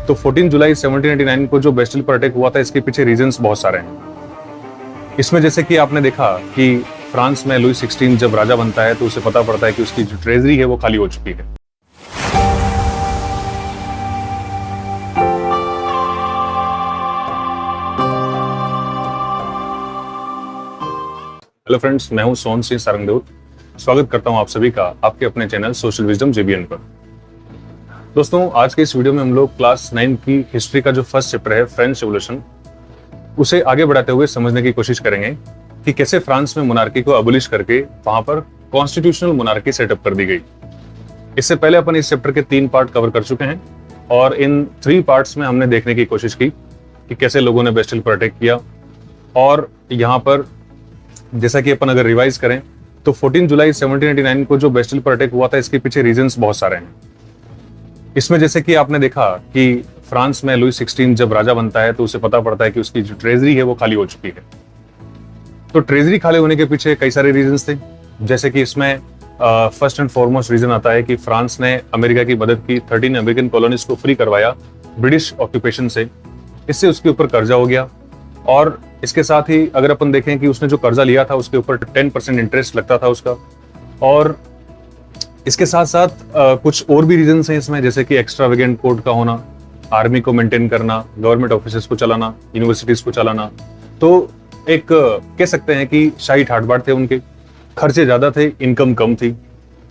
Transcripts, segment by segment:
तो 14 जुलाई 1789 को जो बेस्टिल पर अटैक हुआ था, इसके पीछे रीजंस बहुत सारे हैं। इसमें जैसे कि आपने देखा कि फ्रांस में लुई 16 जब राजा बनता है तो उसे पता पड़ता है कि उसकी जो ट्रेजरी है वो खाली हो चुकी है। हेलो फ्रेंड्स, मैं हूं सोहन सिंह सारंगदेव। स्वागत करता हूं आप सभी का आपके अपने चैनल सोशल विजडम जेबीएन पर। दोस्तों, आज के इस वीडियो में हम लोग क्लास 9 की हिस्ट्री का जो फर्स्ट चैप्टर है फ्रेंच रेवोल्यूशन, उसे आगे बढ़ाते हुए समझने की कोशिश करेंगे कि कैसे फ्रांस में मोनार्की को अबोलिश करके वहां पर कॉन्स्टिट्यूशनल मोनार्की सेटअप कर दी गई। इससे पहले अपन इस चैप्टर के 3 पार्ट कवर कर चुके हैं और इन 3 पार्ट्स में हमने देखने की कोशिश की कि कैसे लोगों ने बेस्टिल पर अटैक किया। और यहाँ पर जैसा कि अपन अगर रिवाइज करें तो 14 जुलाई 1789 को जो बेस्टिल पर अटैक हुआ था, इसके पीछे रीजंस बहुत सारे हैं। इसमें जैसे कि आपने देखा कि फ्रांस में लुई 16 जब राजा बनता है तो उसे पता पड़ता है कि उसकी जो ट्रेजरी है वो खाली हो चुकी है। तो ट्रेजरी खाली होने के पीछे कई सारे रीजंस थे, जैसे कि इसमें फर्स्ट एंड फॉरमोस्ट रीजन आता है कि फ्रांस ने अमेरिका की मदद की, 13 अमेरिकन कॉलोनीज को फ्री करवाया ब्रिटिश ऑक्यूपेशन से। इससे उसके ऊपर कर्जा हो गया और इसके साथ ही अगर अपन देखें कि उसने जो कर्जा लिया था उसके ऊपर 10% इंटरेस्ट लगता था उसका। और इसके साथ साथ कुछ और भी रीजंस हैं इसमें, जैसे कि एक्स्ट्रावेगेंट कोर्ट का होना, आर्मी को मेंटेन करना, गवर्नमेंट ऑफिसेस को चलाना, यूनिवर्सिटीज को चलाना। तो एक कह सकते हैं कि शाही ठाट बाट थे उनके, खर्चे ज्यादा थे, इनकम कम थी।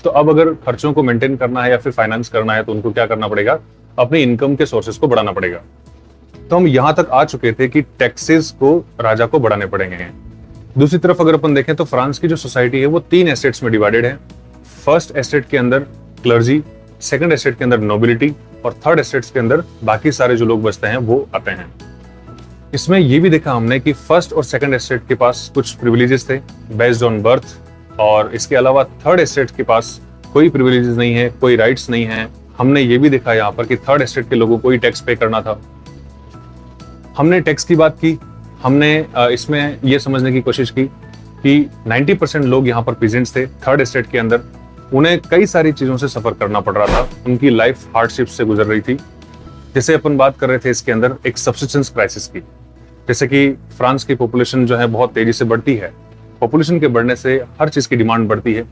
तो अब अगर खर्चों को मेंटेन करना है या फिर फाइनेंस करना है तो उनको क्या करना पड़ेगा, अपनी इनकम के सोर्सेज को बढ़ाना पड़ेगा। तो हम यहां तक आ चुके थे कि टैक्सेस को राजा को बढ़ाने पड़ेंगे। दूसरी तरफ अगर अपन देखें तो फ्रांस की जो सोसाइटी है वो 3 एस्टेट्स में डिवाइडेड है। फर्स्ट एस्टेट के अंदर क्लर्जी, सेकंड एस्टेट के अंदर नोबिलिटी और थर्ड एस्टेट्स के अंदर बाकी सारे जो लोग बचते हैं वो आते हैं। इसमें ये भी देखा हमने कि फर्स्ट और सेकंड एस्टेट के पास कुछ प्रिविलेजेस थे बेस्ड ऑन बर्थ, और इसके अलावा थर्ड एस्टेट के पास कोई प्रिविलेजेस नहीं है, कोई राइट्स नहीं है। हमने ये भी देखा यहाँ पर कि थर्ड एस्टेट के लोगों को ही टैक्स पे करना था। हमने टैक्स की बात की, हमने इसमें यह समझने की कोशिश की कि 90% लोग यहाँ पर पीजेंट्स थे थर्ड एस्टेट के अंदर। उन्हें कई सारी चीजों से सफर करना पड़ रहा था, उनकी लाइफ हार्डशिप से गुजर रही थी। जैसे अपन बात कर रहे थे इसके अंदर एक सब्सिस्टेंस क्राइसिस की, जैसे कि फ्रांस की पॉपुलेशन जो है बहुत तेजी से बढ़ती है। पॉपुलेशन के बढ़ने से हर चीज की डिमांड बढ़ती है।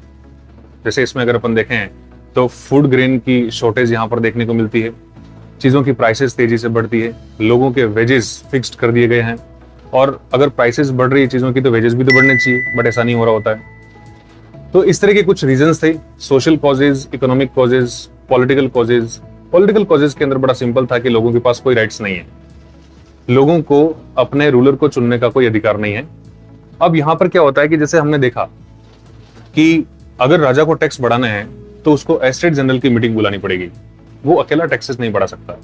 जैसे इसमें अगर अपन देखें तो फूड ग्रेन की शॉर्टेज यहाँ पर देखने को मिलती है, चीजों की प्राइसेस तेजी से बढ़ती है, लोगों के वेजेस फिक्स्ड कर दिए गए हैं। और अगर प्राइसेस बढ़ रही है चीजों की तो वेजेस भी तो बढ़ने चाहिए, बट ऐसा नहीं हो रहा होता है। तो इस तरह के कुछ रीजंस थे, social causes, economic causes, political causes. Political causes के अंदर बड़ा सिंपल था कि लोगों के पास कोई राइट्स नहीं है, लोगों को अपने रूलर को चुनने का कोई अधिकार नहीं है। अब यहां पर क्या होता है कि जैसे हमने देखा कि अगर राजा को टैक्स बढ़ाना है तो उसको एस्टेट जनरल की मीटिंग बुलानी पड़ेगी, वो अकेला टैक्सेस नहीं बढ़ा सकता।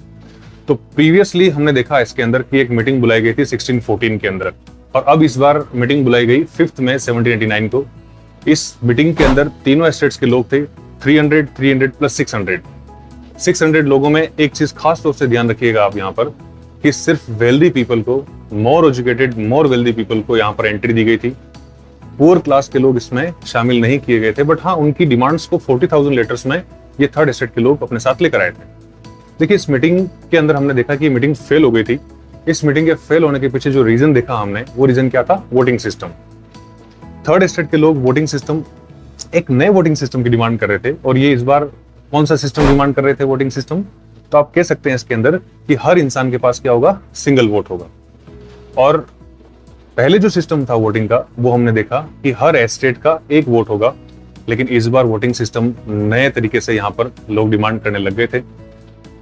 तो प्रीवियसली हमने देखा इसके अंदर कि एक मीटिंग बुलाई गई थी 1614 के अंदर, और अब इस बार मीटिंग बुलाई गई 5 मई 1789 को। इस मीटिंग के अंदर तीनों एस्टेट्स के लोग थे, 300, 300 प्लस 600 लोगों में एक चीज खास तौर से ध्यान रखिएगा आप यहाँ पर कि सिर्फ वेल्दी पीपल को, मोर एजुकेटेड, मोर वेल्दी पीपल को यहाँ पर एंट्री दी गई थी। पुअर क्लास के लोग इसमें शामिल नहीं किए गए थे, बट हाँ, उनकी डिमांड्स को 40,000 लेटर्स में ये थर्ड एस्टेट के लोग अपने साथ लेकर आए थे। देखिए, इस मीटिंग के अंदर हमने देखा कि मीटिंग फेल हो गई थी। इस मीटिंग के फेल होने के पीछे जो रीजन देखा हमने, वो रीजन क्या था? Voting system. थर्ड एस्टेट के लोग वोटिंग सिस्टम, एक नए वोटिंग सिस्टम की डिमांड कर रहे थे। और ये इस बार कौन सा सिस्टम डिमांड कर रहे थे? Voting system. तो आप कह सकते हैं इसके अंदर कि हर इंसान के पास क्या होगा? सिंगल वोट होगा। और पहले जो सिस्टम था वोटिंग का, वो हमने देखा कि हर एस्टेट का एक वोट होगा, लेकिन इस बार वोटिंग सिस्टम नए तरीके से यहाँ पर लोग डिमांड करने लग गए थे।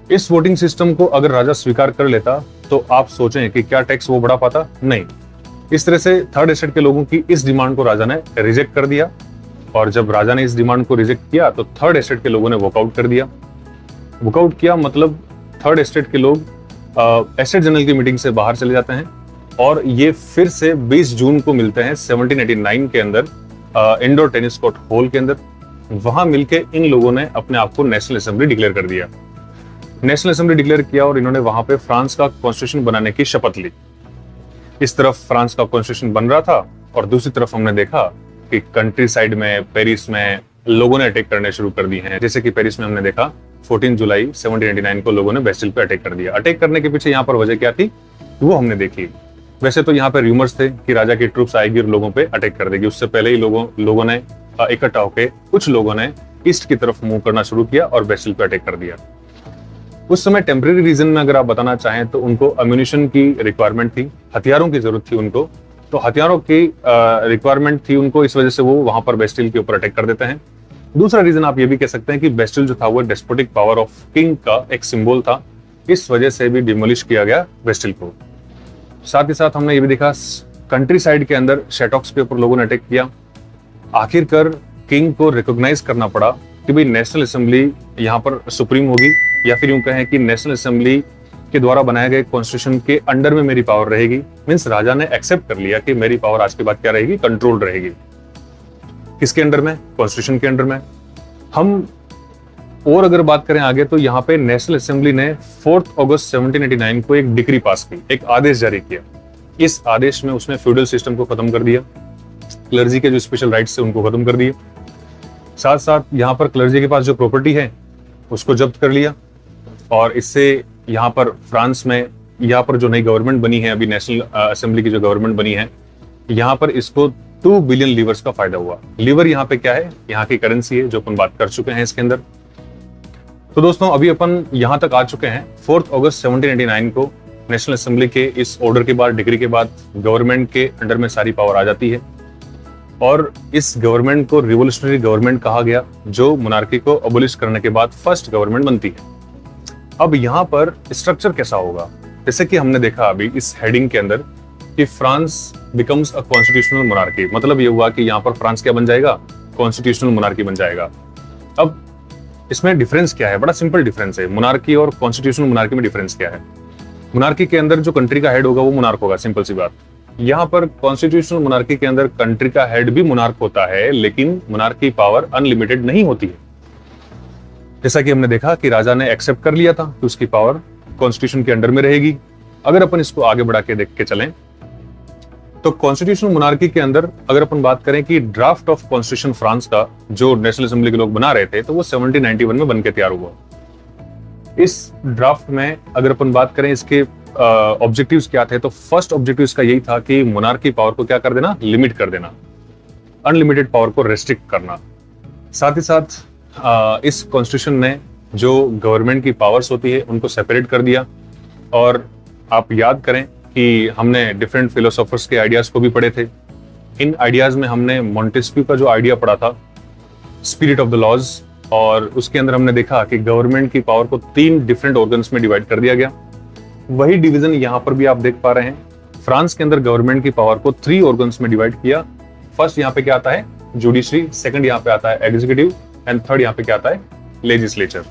इस वोटिंग सिस्टम को अगर राजा स्वीकार कर लेता तो आप सोचें कि क्या टैक्स वो बढ़ा पाता? नहीं। इस तरह से थर्ड एस्टेट के लोगों की इस डिमांड को राजा ने रिजेक्ट कर दिया, और जब राजा ने इस डिमांड को रिजेक्ट किया तो थर्ड एस्टेट के लोगों ने वॉकआउट कर दिया। वॉकआउट किया मतलब थर्ड एस्टेट के लोग एस्टेट जनरल की मीटिंग से बाहर चले जाते हैं, और ये फिर से 20 जून को मिलते हैं 1789 के अंदर इंडोर टेनिस कोर्ट हॉल के अंदर। वहां मिलके इन लोगों ने अपने आप को नेशनल असेंबली डिक्लेयर कर दिया। नेशनल असेंबली डिक्लेयर किया और इन्होंने वहां पे फ्रांस का कॉन्स्टिट्यूशन बनाने की शपथ ली। इस तरफ फ्रांस का कॉन्स्टिट्यूशन बन रहा था और दूसरी तरफ हमने देखा कि कंट्री साइड में, पेरिस में लोगों ने अटैक करने शुरू कर दी हैं। जैसे कि पेरिस में हमने देखा 14 जुलाई 1789 को लोगों ने बेस्टिल पे अटैक कर दिया। अटैक करने के पीछे यहाँ पर वजह क्या थी वो हमने देखी। वैसे तो यहाँ पे रूमर्स थे कि राजा की ट्रूप्स आएगी और लोगों पे अटैक कर देगी। उससे पहले ही लोगों ने इकट्ठा होकर कुछ लोगों ने ईस्ट की तरफ मूव करना शुरू किया और बेस्टिल पे अटैक कर दिया। उस समय टेम्परेरी रीजन में अगर आप बताना चाहें तो उनको अम्यूनिशन की रिक्वायरमेंट थी, हथियारों की जरूरत थी उनको, तो हथियारों की रिक्वायरमेंट थी उनको, इस वजह से वो वहां पर बेस्टिल के ऊपर अटैक कर देते हैं। दूसरा रीजन आप ये भी कह सकते हैं कि बेस्टिल जो था वो डेस्पोटिक पावर ऑफ किंग का एक सिंबल था, इस वजह से भी डिमोलिश किया गया बेस्टिल को। साथ ही साथ हमने ये भी देखा कंट्री साइड के अंदर शेटॉक्स के ऊपर लोगों ने अटैक किया। आखिरकार किंग को रिकॉग्नाइज करना पड़ा कि भाई नेशनल असेंबली यहाँ पर सुप्रीम होगी, या फिर यूं कहें कि नेशनल असेंबली के द्वारा बनाए गए कॉन्स्टिट्यूशन के अंडर में मेरी पावर रहेगी। मींस राजा ने एक्सेप्ट कर लिया कि मेरी पावर आज के बाद क्या रहेगी, कंट्रोल्ड रहेगी। किसके अंडर में? कॉन्स्टिट्यूशन के अंडर में। हम और अगर बात करें आगे तो यहाँ पे नेशनल असेंबली ने 4 अगस्त 1789 को एक डिक्री पास की, एक आदेश जारी किया। इस आदेश में उसने फ्यूडल सिस्टम को खत्म कर दिया, क्लर्जी के जो स्पेशल राइट्स थे उनको खत्म कर दिए। साथ साथ यहाँ पर क्लर्जी के पास जो प्रॉपर्टी है उसको जब्त कर लिया, और इससे यहाँ पर फ्रांस में यहाँ पर जो नई गवर्नमेंट बनी है, अभी नेशनल असेंबली की जो गवर्नमेंट बनी है, यहाँ पर इसको 2 बिलियन लीवर्स का फायदा हुआ। लीवर यहाँ पे क्या है? यहाँ की करेंसी है, जो अपन बात कर चुके हैं इसके अंदर। तो दोस्तों अभी अपन यहाँ तक आ चुके हैं। 4 अगस्त 1789 को नेशनल असेंबली के इस ऑर्डर के बाद, डिग्री के बाद, गवर्नमेंट के अंडर में सारी पावर आ जाती है, और इस गवर्नमेंट को रिवोल्यूशनरी गवर्नमेंट कहा गया, जो मोनार्की को अबोलिश करने के बाद फर्स्ट गवर्नमेंट बनती है। अब यहाँ पर स्ट्रक्चर कैसा होगा? जैसे कि हमने देखा अभी इस हेडिंग के अंदर कि France becomes a constitutional monarchy, मतलब ये हुआ कि यहाँ पर फ्रांस क्या बन जाएगा? कॉन्स्टिट्यूशनल मोनार्की बन जाएगा। अब इसमें डिफरेंस क्या है? बड़ा सिंपल डिफरेंस है। मोनार्की और कॉन्स्टिट्यूशनल मोनार्की में डिफरेंस क्या है? मोनार्की के अंदर जो कंट्री का हेड होगा वो मोनार्क होगा, सिंपल सी बात। यहाँ पर कॉन्स्टिट्यूशनल मोनार्की के अंदर कंट्री का हेड भी मोनार्क होता है, लेकिन मोनार्क की पावर अनलिमिटेड नहीं होती है। जैसा कि हमने देखा कि राजा ने एक्सेप्ट कर लिया था कि उसकी पावर कॉन्स्टिट्यूशन के अंडर में रहेगी। अगर अपन इसको आगे बढ़ा के देख के चलें तो कॉन्स्टिट्यूशनल मोनार्की के अंदर अगर अपन बात करें कि ड्राफ्ट ऑफ कॉन्स्टिट्यूशन फ्रांस का जो नेशनल असेंबली के लोग बना रहे थे, तो वो 1791 में बनके तैयार हुआ। इस ड्राफ्ट में अगर अपन बात करें इसके ऑब्जेक्टिव्स क्या थे, तो फर्स्ट ऑब्जेक्टिव इसका यही था कि मोनार्क की पावर को क्या कर देना? लिमिट कर देना, अनलिमिटेड पावर को रेस्ट्रिक्ट करना। साथ ही साथ इस कॉन्स्टिट्यूशन ने जो गवर्नमेंट की पावर्स होती है उनको सेपरेट कर दिया। और आप याद करें कि हमने डिफरेंट फिलोसोफर्स के आइडियाज को भी पढ़े थे। इन आइडियाज में हमने मॉन्टेस्क्यू का जो आइडिया पढ़ा था, स्पिरिट ऑफ द लॉज, और उसके अंदर हमने देखा कि गवर्नमेंट की पावर को 3 डिफरेंट ऑर्गन्स में डिवाइड कर दिया गया। वही डिवीजन यहाँ पर भी आप देख पा रहे हैं। फ्रांस के अंदर गवर्नमेंट की पावर को 3 ऑर्गन्स में डिवाइड किया। फर्स्ट यहाँ पे क्या आता है? जुडिशरी, सेकंड यहाँ पे आता है एग्जीक्यूटिव, एंड थर्ड यहाँ पे क्या आता है? लेजिस्लेचर।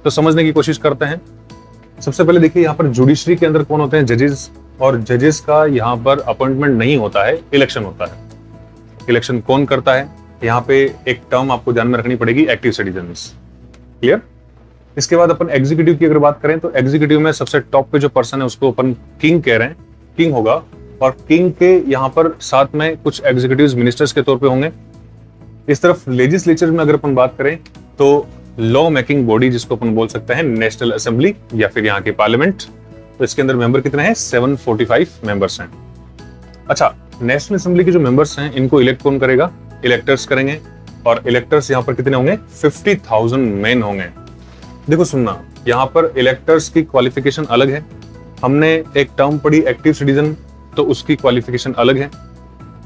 तो समझने की कोशिश करते हैं। सबसे पहले देखिए यहाँ पर जुडिशरी के अंदर कौन होते हैं? जजेस, और जजेस का यहाँ पर अपॉइंटमेंट नहीं होता है, इलेक्शन होता है। इलेक्शन कौन करता है? यहाँ पे एक टर्म आपको ध्यान में रखनी पड़ेगी, एक्टिव सिटीजन्स। क्लियर? इसके बाद अपन एग्जीक्यूटिव की अगर बात करें तो एग्जीक्यूटिव में सबसे टॉप पे जो पर्सन है उसको अपन किंग कह रहे हैं, किंग होगा। और किंग के यहाँ पर साथ में कुछ एग्जीक्यूटिव मिनिस्टर्स के तौर पे होंगे। इस तरफ लेजिस्लेचर में अगर अपन बात करें तो लॉ मेकिंग बॉडी, जिसको अपन बोल सकते हैं नेशनल असेंबली या फिर यहाँ की पार्लियामेंट, तो इसके अंदर मेंबर कितने हैं? 745 मेंबर्स हैं। अच्छा, नेशनल असेंबली के जो मेंबर्स हैं इनको इलेक्ट कौन करेगा? इलेक्टर्स करेंगे। और इलेक्टर्स यहाँ पर कितने होंगे? 50,000 मेन होंगे। देखो सुनना, यहाँ पर इलेक्टर्स की क्वालिफिकेशन अलग है। हमने एक टर्म पढ़ी एक्टिव सिटीजन, तो उसकी क्वालिफिकेशन अलग है।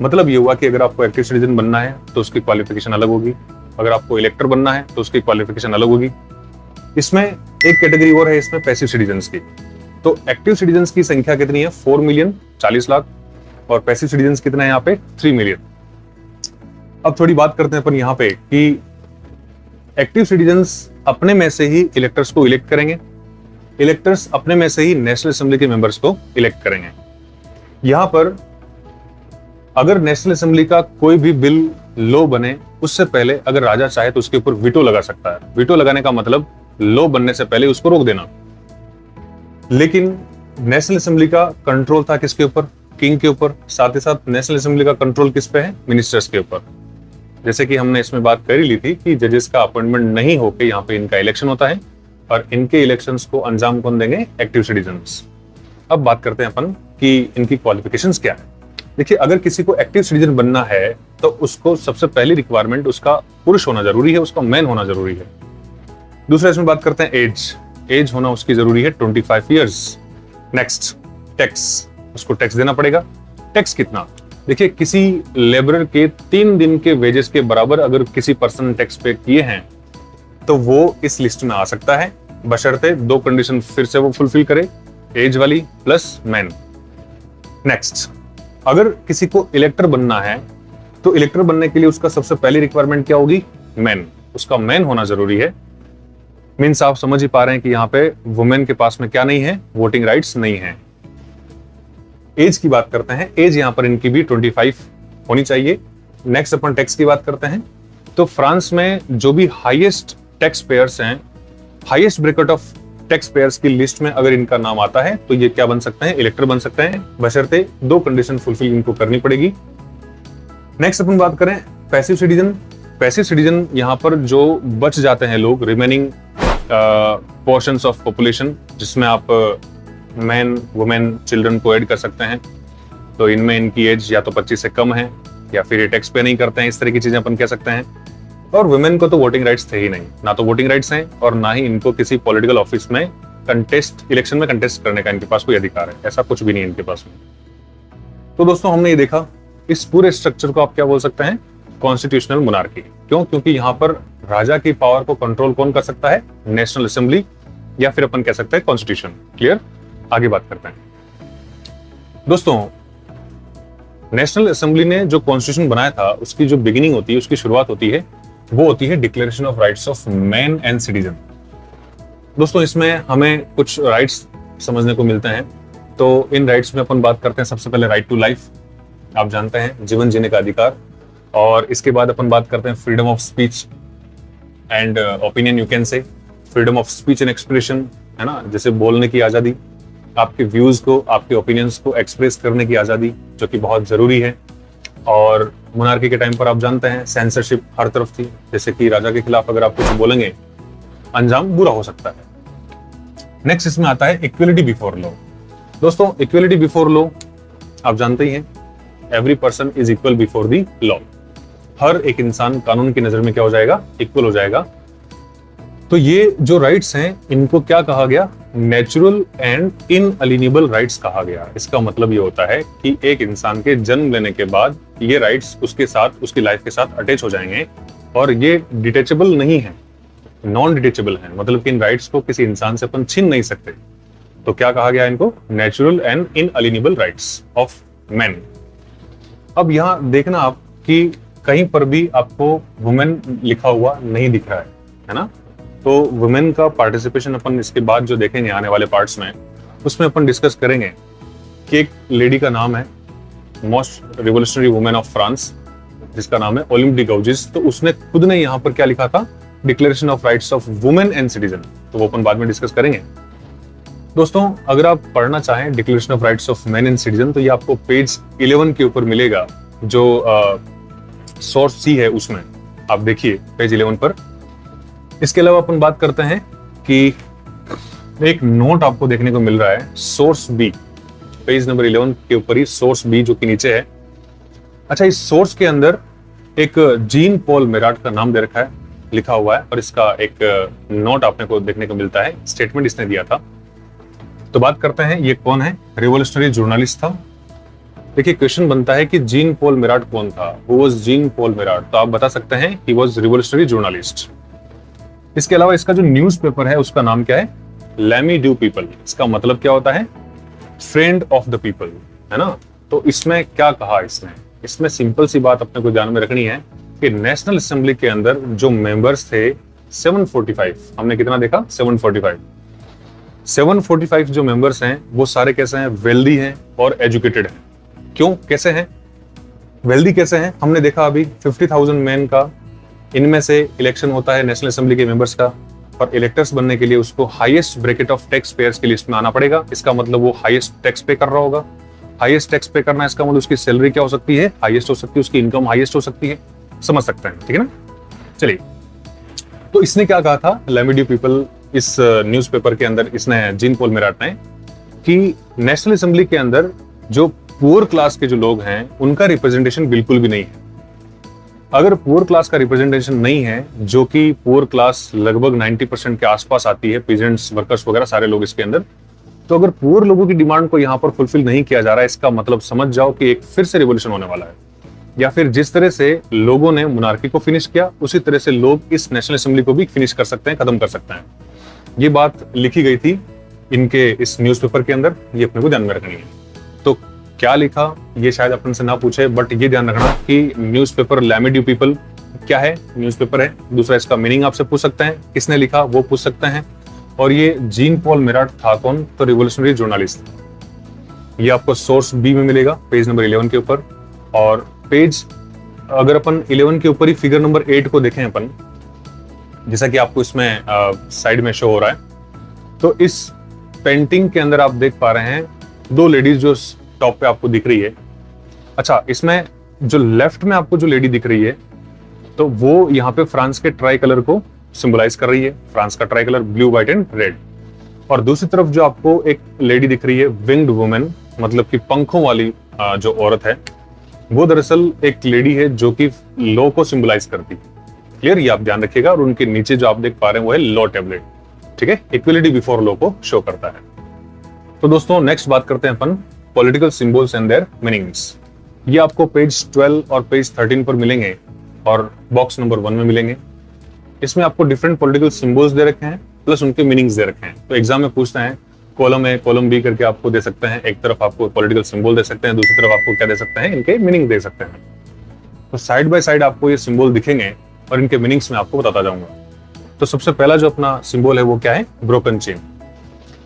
मतलब ये हुआ कि अगर आपको एक्टिव सिटीजन बनना है तो उसकी क्वालिफिकेशन अलग होगी, अगर आपको इलेक्टर बनना है तो उसकी क्वालिफिकेशन अलग होगी। इसमें एक कैटेगरी और है इसमें पैसिव सिटीजन्स की। तो एक्टिव सिटीजन्स की संख्या कितनी है? 4 मिलियन, 40 लाख, और पैसिव सिटीजन्स कितना है यहाँ पे? 3 मिलियन। अब थोड़ी बात करते हैं अपन यहाँ पे कि एक्टिव सिटीजन्स अपने में से ही इलेक्टर्स को इलेक्ट करेंगे, इलेक्टर्स अपने में से ही नेशनल असेंबली के मेंबर्स को इलेक्ट करेंगे। यहां पर अगर नेशनल असेंबली का कोई भी बिल लॉ बने उससे पहले अगर राजा चाहे तो उसके ऊपर वीटो लगा सकता है। वीटो लगाने का मतलब लॉ बनने से पहले उसको रोक देना। लेकिन नेशनल असेंबली का कंट्रोल था किसके ऊपर? किंग के ऊपर। साथ ही साथ नेशनल असेंबली का कंट्रोल किस पे है? मिनिस्टर्स के ऊपर। जैसे कि हमने इसमें बात कर ही ली थी कि जजेस का अपॉइंटमेंट नहीं होके यहाँ पे इनका इलेक्शन होता है और इनके इलेक्शंस को अंजाम कौन देंगे? Active citizens. अब बात करते हैं अपन कि इनकी क्वालिफिकेशंस क्या है। देखिए, अगर किसी को एक्टिव सिटीजन बनना है तो उसको सबसे पहली रिक्वायरमेंट उसका पुरुष होना जरूरी है, उसका मैन होना जरूरी है। दूसरा इसमें बात करते हैं एज होना उसकी जरूरी है 25 ईयर्स। नेक्स्ट, टैक्स, उसको टैक्स देना पड़ेगा। टैक्स कितना? देखिए, किसी लेबरर के 3 दिन के वेजेस के बराबर अगर किसी पर्सन ने टैक्स पे किए हैं तो वो इस लिस्ट में आ सकता है, बशर्ते 2 कंडीशन फिर से वो फुलफिल करे, एज वाली प्लस मैन। नेक्स्ट, अगर किसी को इलेक्टर बनना है तो इलेक्टर बनने के लिए उसका सबसे पहली रिक्वायरमेंट क्या होगी? मैन, उसका मैन होना जरूरी है। मीन्स आप समझ ही पा रहे हैं कि यहाँ पे वुमेन के पास में क्या नहीं है? वोटिंग राइट्स नहीं है। एज की बात करते हैं, एज यहाँ पर इनकी भी 25 होनी चाहिए। नेक्स्ट अपन टैक्स की बात करते हैं, तो फ्रांस में जो भी हाईएस्ट टैक्स पेयर्स हैं, highest bracket of tax payers की लिस्ट में अगर इनका नाम आता है तो ये क्या बन सकते हैं? इलेक्टर बन सकते हैं, बशर्ते 2 कंडीशन फुलफिल इनको करनी पड़ेगी। नेक्स्ट अपन बात करें पैसिव सिटीजन। पैसिव सिटीजन यहाँ पर जो बच जाते हैं लोग, रिमेनिंग पोर्शंस ऑफ पॉपुलेशन, जिसमें आप मैन, वुमेन, चिल्ड्रन को ऐड कर सकते हैं, तो इनमें इनकी एज या तो 25 से कम है या फिर ये टैक्स पे नहीं करते हैं, इस तरह की चीजें अपन कह सकते हैं। और वुमेन को तो वोटिंग राइट्स थे ही नहीं, ना तो वोटिंग राइट्स हैं और ना ही इनको किसी पॉलिटिकल ऑफिस में इलेक्शन में कंटेस्ट करने का इनके पास कोई अधिकार है, ऐसा कुछ भी नहीं है इनके पास में। तो दोस्तों, हमने ये देखा, इस पूरे स्ट्रक्चर को आप क्या बोल सकते हैं? Constitutional monarchy. क्यों? क्योंकि यहाँ पर राजा की पावर को कंट्रोल कौन कर सकता है? नेशनल असेंबली, या फिर अपन कह सकते हैं कॉन्स्टिट्यूशन। क्लियर? आगे बात करते हैं दोस्तों। नेशनल असेंबली ने जो कॉन्स्टिट्यूशन बनाया था उसकी जो बिगिनिंग होती है, उसकी शुरुआत होती है, वो होती है declaration of rights of man and citizen. दोस्तों, इसमें हमें कुछ राइट्स समझने को मिलते हैं। तो इन राइट्स में अपन बात करते हैं सबसे पहले राइट टू लाइफ, आप जानते हैं, जीवन जीने का अधिकार। और इसके बाद अपन बात करते हैं freedom of speech and opinion, you can say freedom of speech and expression, है ना, जैसे बोलने की आजादी, आपके व्यूज को, आपके ओपिनियंस को एक्सप्रेस करने की आजादी, जो कि बहुत जरूरी है। और मोनार्की के टाइम पर आप जानते हैं सेंसरशिप हर तरफ थी, जैसे कि राजा के खिलाफ अगर आप कुछ बोलेंगे अंजाम बुरा हो सकता है। नेक्स्ट इसमें आता है इक्वलिटी बिफोर लॉ। दोस्तों, इक्वलिटी बिफोर लॉ आप जानते ही हैं, every person is equal before the law. हर एक इंसान कानून की नजर में क्या हो जाएगा? इक्वल हो जाएगा। तो ये जो राइट्स हैं इनको क्या कहा गया? नेचुरल एंड इनअलिनेबल राइट्स कहा गया। इसका मतलब ये होता है कि एक इंसान के जन्म लेने के बाद ये राइट्स उसके साथ, उसकी लाइफ के साथ अटैच हो जाएंगे और ये डिटेचेबल नहीं है, नॉन डिटेचेबल है। मतलब कि इन राइट्स को किसी इंसान से अपन छीन नहीं सकते। तो क्या कहा गया इनको? Natural and inalienable rights of man. अब यहाँ देखना आप कि कहीं पर भी आपको वुमेन लिखा हुआ नहीं दिख रहा है ना? तो वुमेन का पार्टिसिपेशन अपन इसके बाद जो देखेंगे आने वाले पार्ट्स में, उसमें अपन डिस्कस करेंगे कि एक लेडी का नाम है most revolutionary women of France, जिसका नाम है ओलिम्प डी गौजिस। तो उसने खुद ने यहाँ पर क्या लिखा था? Declaration of rights of women and citizen. तो वो अपन बाद में डिस्कस करेंगे। दोस्तों, अगर आप पढ़ना चाहें declaration of rights of man and citizen, तो ये आपको पेज 11 के ऊपर मिलेगा, जो सोर्स सी है उसमें आप देखिए पेज 11 पर। इसके अलावा अपन बात करते हैं कि एक नोट आपको देखने को मिल रहा है, सोर्स बी, पेज नंबर 11 के ऊपर ही सोर्स बी, जो कि नीचे है। अच्छा, इस सोर्स के अंदर एक जीन पॉल मेराट का नाम दे रखा है, लिखा हुआ है, और इसका एक नोट आपने को देखने को मिलता है, स्टेटमेंट इसने दिया था। तो बात करते हैं ये कौन है? रिवोल्यूशनरी जर्नलिस्ट था। देखिए, क्वेश्चन बनता है कि जीन पॉल मेराट कौन था? Who was Jean Paul Marat? तो आप बता सकते हैं ही वाज रिवोल्यूशनरी जर्नलिस्ट। इसके अलावा इसका जो न्यूज़पेपर है उसका नाम क्या है? Lammy do people. इसका मतलब क्या होता है? फ्रेंड ऑफ द पीपल, है ना? तो इसमें क्या कहा इसमें सिंपल सी बात अपने को ध्यान में रखनी है कि नेशनल असेंबली के अंदर जो मेंबर्स थे 745, हमने कितना देखा? 745 जो मेंबर्स हैं वो सारे कैसे हैं? वेल्दी हैं और एजुकेटेड हैं। क्यों? कैसे हैं? वेल्दी कैसे हैं? हमने देखा अभी 50,000 मैन का इनमें से इलेक्शन होता है नेशनल असेंबली के मेंबर्स का, और इलेक्टर्स बनने के लिए उसको highest bracket of tax payers की लिस्ट में आना पड़ेगा। इसका मतलब वो हाईएस्ट टैक्स पे कर रहा होगा। हाईएस्ट टैक्स पे करना, इसका मतलब उसकी सैलरी क्या हो सकती है? हाईएस्ट हो सकती है, उसकी इनकम हाईएस्ट हो सकती है। समझ सकते हैं, ठीक है ना। चलिए, तो इसने क्या कहा था, लैमिडी पीपल, इस न्यूज़पेपर के अंदर इसने, जीन पॉल मेराट ने, कि नेशनल असेंबली के अंदर जो पुअर क्लास के जो लोग हैं उनका रिप्रेजेंटेशन बिल्कुल भी नहीं है। अगर पुअर क्लास का रिप्रेजेंटेशन नहीं है, जो कि पुअर क्लास लगभग 90% के आसपास आती है, पीजेंट्स, वर्कर्स वगैरह सारे लोग इसके अंदर, तो अगर पुअर लोगों की डिमांड को यहाँ पर फुलफिल नहीं किया जा रहा है, इसका मतलब समझ जाओ कि एक फिर से रिवॉल्यूशन होने वाला है। या फिर जिस तरह से लोगों ने मोनार्की को फिनिश किया, उसी तरह से लोग इस नेशनल असेंबली को भी फिनिश कर सकते हैं, खत्म कर सकते हैं। ये बात लिखी गई थी इनके इस न्यूज़पेपर के अंदर, ये अपने को ध्यान में रखनी है। तो क्या लिखा ये शायद अपन से ना पूछे, बट ये ध्यान रखना कि न्यूज़पेपर लैमिडी पीपल क्या है, न्यूज़पेपर है। दूसरा, इसका मीनिंग आपसे पूछ सकते हैं, किसने लिखा वो पूछ सकते हैं। और ये जीन पॉल मेराट था कौन, तो रिवोल्यूशनरी जर्नलिस्ट। ये आपको सोर्स बी में मिलेगा, पेज नंबर 11 के ऊपर। और पेज अगर अपन 11 के ऊपर ही फिगर नंबर 8 को देखें अपन, जैसा कि आपको इसमें साइड में शो हो रहा है, तो इस पेंटिंग के अंदर आप देख पा रहे हैं दो लेडीज जो टॉप पे आपको दिख रही है। अच्छा, इसमें जो लेफ्ट में आपको जो लेडी दिख रही है, तो वो यहाँ पे फ्रांस के ट्राई कलर को सिंबलाइज कर रही है, फ्रांस का try colour blue, white and red. और दूसरी तरफ जो आपको एक लेडी दिख रही है, विंग्ड वुमेन, मतलब कि पंखों वाली जो औरत है, वो दरअसल एक लेडी है जो कि लॉ को सिंबलाइज करती है। क्लियर, ये आप ध्यान रखिएगा। और उनके नीचे जो आप देख पा रहे हैं वो है लॉ टेबलेट, ठीक है, इक्वलिटी बिफोर लॉ को शो करता है। तो दोस्तों, नेक्स्ट बात करते हैं अपन political symbols and their meanings. ये आपको पेज 12 और पेज 13 पर मिलेंगे और बॉक्स नंबर 1 में मिलेंगे। इसमें आपको डिफरेंट पॉलिटिकल सिंबल्स दे रखे हैं, प्लस उनके मीनिंग्स दे रखे हैं। तो एग्जाम में पूछते हैं, कॉलम ए, कॉलम बी करके आपको दे सकते हैं। एक तरफ आपको पॉलिटिकल सिंबल दे सकते हैं, दूसरी तरफ आपको क्या दे सकते हैं, इनके मीनिंग दे सकते हैं। तो साइड बाय साइड आपको ये सिंबल दिखेंगे और इनके मीनिंग्स में आपको बताता जाऊंगा। तो सबसे पहला जो अपना सिंबल है वो क्या है, ब्रोकन चेन।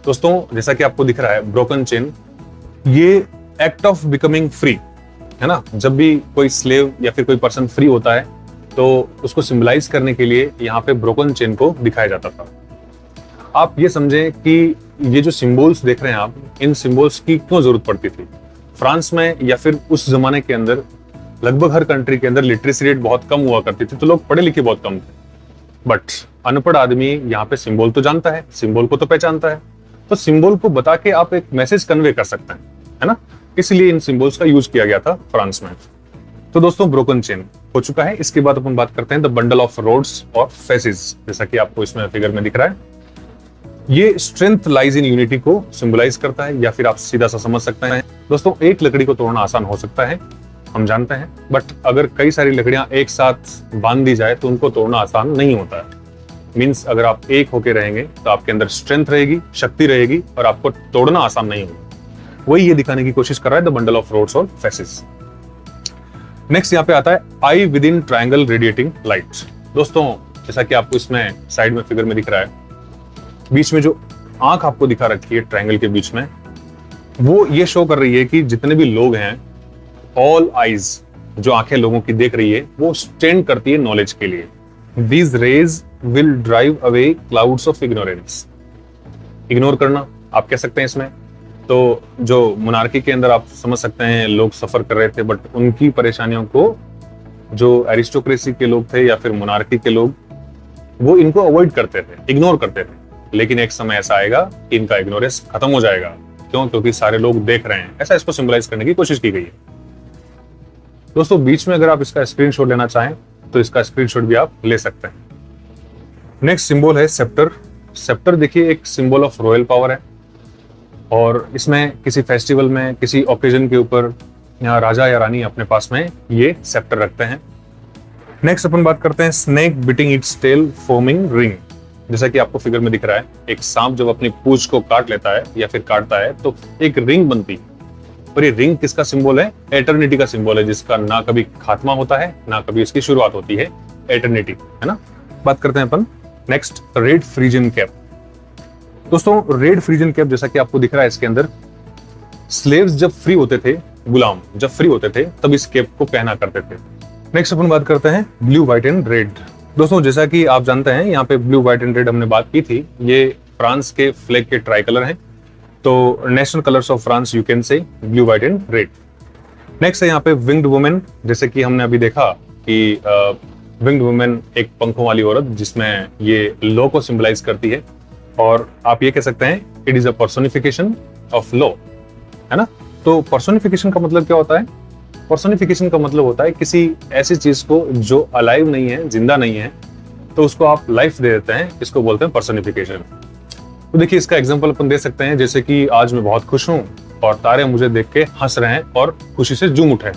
दोस्तों, जैसा कि आपको दिख रहा है, ब्रोकन चेन ये एक्ट ऑफ बिकमिंग फ्री है ना। जब भी कोई स्लेव या फिर कोई पर्सन फ्री होता है तो उसको सिंबलाइज करने के लिए यहाँ पे ब्रोकन चेन को दिखाया जाता था। आप ये समझें कि ये जो सिंबल्स देख रहे हैं आप, इन सिंबल्स की क्यों जरूरत पड़ती थी फ्रांस में, या फिर उस जमाने के अंदर लगभग हर कंट्री के अंदर लिटरेसी रेट बहुत कम हुआ करती थी, तो लोग पढ़े लिखे बहुत कम थे। बट अनपढ़ आदमी यहाँ पे सिंबल तो जानता है, सिंबल को तो पहचानता है, तो सिंबल को बता के आप एक मैसेज कन्वे कर सकते हैं, है ना। इसलिए इन सिंबल्स का यूज किया गया था फ्रांस में। तो दोस्तों, ब्रोकन चेन हो चुका है। इसके बाद अपन बात करते हैं द बंडल ऑफ रोड्स और फेसेस, जैसा कि आपको इसमें फिगर में दिख रहा है। ये स्ट्रेंथ लाइज इन यूनिटी को सिंबलाइज करता है, या फिर आप सीधा सा समझ सकते हैं दोस्तों, एक लकड़ी को तोड़ना आसान हो सकता है, हम जानते हैं, बट अगर कई सारी लकड़ियां एक साथ बांध दी जाए तो उनको तोड़ना आसान नहीं होता है। मीन्स अगर आप एक होके रहेंगे तो आपके अंदर स्ट्रेंथ रहेगी, शक्ति रहेगी, और आपको तोड़ना आसान नहीं होगा। वही ये दिखाने की कोशिश कर रहा है द बंडल ऑफ रोड्स और फेसेस। नेक्स्ट यहाँ पे आता है eye within triangle radiating light. दोस्तों, जैसा कि आपको इसमें साइड में फिगर में दिख रहा है, बीच में जो आंख आपको दिखा रखी है ट्रायंगल के बीच में, वो ये शो कर रही है कि जितने भी लोग हैं, ऑल आईज, जो आंखें लोगों की देख रही है, वो स्टैंड करती है नॉलेज के लिए। These raise will drive away clouds of ignorance. Ignore करना आप कह सकते हैं इसमें। तो जो मोनार्की के अंदर आप समझ सकते हैं लोग सफर कर रहे थे, बट उनकी परेशानियों को जो एरिस्टोक्रेसी के लोग थे या फिर मोनार्की के लोग, वो इनको अवॉइड करते थे, इग्नोर करते थे। लेकिन एक समय ऐसा आएगा कि इनका इग्नोरेंस खत्म हो जाएगा। क्यों? क्योंकि सारे लोग देख रहे हैं। ऐसा इसको सिंबलाइज करने की कोशिश की गई है। दोस्तों, बीच में अगर आप इसका स्क्रीनशॉट लेना चाहें तो इसका स्क्रीनशॉट भी आप ले सकते हैं। नेक्स्ट सिंबल है सेप्टर। सेप्टर देखिए एक सिंबल ऑफ रॉयल पावर है, और इसमें किसी फेस्टिवल में, किसी ओकेजन के ऊपर यहाँ राजा या रानी अपने पास में ये सेप्टर रखते हैं। नेक्स्ट अपन बात करते हैं snake biting its tail forming ring. जैसा कि आपको फिगर में दिख रहा है, एक सांप जब अपनी पूंछ को काट लेता है या फिर काटता है तो एक रिंग बनती है। और ये रिंग किसका सिंबल है? एटर्निटी का सिंबल है, जिसका ना कभी खात्मा होता है ना कभी इसकी शुरुआत होती है। एटर्निटी, है ना। बात करते हैं अपन नेक्स्ट रेड फ्रीजियन कैप। दोस्तों, रेड फ्रीजियन कैप जैसा कि आपको दिख रहा है इसके अंदर, स्लेव्स जब फ्री होते थे, गुलाम जब फ्री होते थे, तब इस कैप को पहना करते थे। नेक्स्ट अपन बात करते हैं ब्लू, व्हाइट एंड रेड। दोस्तों, जैसा कि आप जानते हैं, यहाँ पे ब्लू, व्हाइट एंड रेड हमने बात की थी, ये फ्रांस के फ्लैग के ट्राई कलर हैं। तो national colours of France you can say blue, white and red. Next है यहाँ पे विंग्ड वुमेन। जैसे कि हमने अभी देखा कि विंग्ड वुमेन एक पंखों वाली औरत, जिसमें ये लॉ को सिंबलाइज करती है, और आप ये कह सकते हैं it is a personification of law, है ना। तो पर्सोनिफिकेशन का मतलब क्या होता है? पर्सोनिफिकेशन का मतलब होता है किसी ऐसी चीज को जो अलाइव नहीं है, जिंदा नहीं है, तो उसको आप लाइफ दे देते हैं, इसको बोलते हैं पर्सोनिफिकेशन। तो देखिए इसका एग्जांपल अपन दे सकते हैं, जैसे कि आज मैं बहुत खुश हूं और तारे मुझे देख के हंस रहे हैं और खुशी से झूम उठे,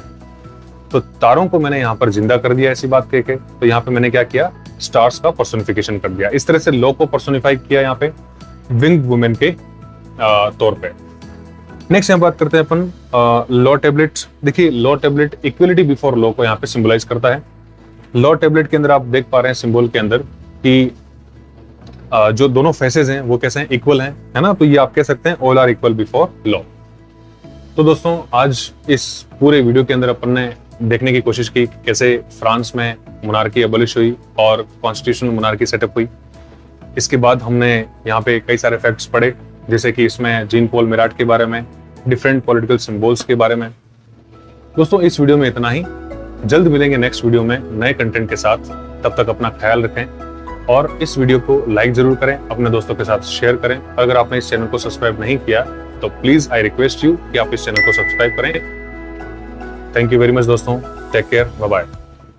तो तारों को मैंने यहाँ पर जिंदा कर दिया ऐसी बात कह के। तो यहाँ पे मैंने क्या किया? स्टार्स का पर्सोनिफिकेशन कर दिया। इस तरह से लॉ को पर्सोनिफाई किया यहाँ पे विंग्ड वुमेन के तौर पे। नेक्स्ट यहाँ बात करते हैं अपन लॉ टेबलेट। देखिए law tablet equality before law को यहाँ पे सिंबलाइज करता है। लॉ टेबलेट के अंदर आप देख पा रहे हैं सिंबल के अंदर कि जो दोनों फेसेस हैं वो कैसे हैं? इक्वल हैं, है ना। तो ये आप कह सकते हैं all are equal before law. तो दोस्तों आज इस पूरे वीडियो के अंदर अपन ने देखने की कोशिश की कैसे फ्रांस में मोनार्की एबॉलिश हुई और कॉन्स्टिट्यूशनल मोनार्की सेटअप हुई। इसके बाद हमने यहाँ पे कई सारे फैक्ट्स पढ़े, जैसे कि इसमें जीन पॉल मिराट के बारे में, डिफरेंट पॉलिटिकल सिंबल्स के बारे में। दोस्तों इस वीडियो में इतना ही। जल्द मिलेंगे नेक्स्ट वीडियो में नए कंटेंट के साथ। तब तक अपना ख्याल रखें और इस वीडियो को लाइक जरूर करें, अपने दोस्तों के साथ शेयर करें। अगर आपने इस चैनल को सब्सक्राइब नहीं किया तो प्लीज आई रिक्वेस्ट यू कि आप इस चैनल को सब्सक्राइब करें। थैंक यू वेरी मच दोस्तों, टेक केयर, बाय बाय।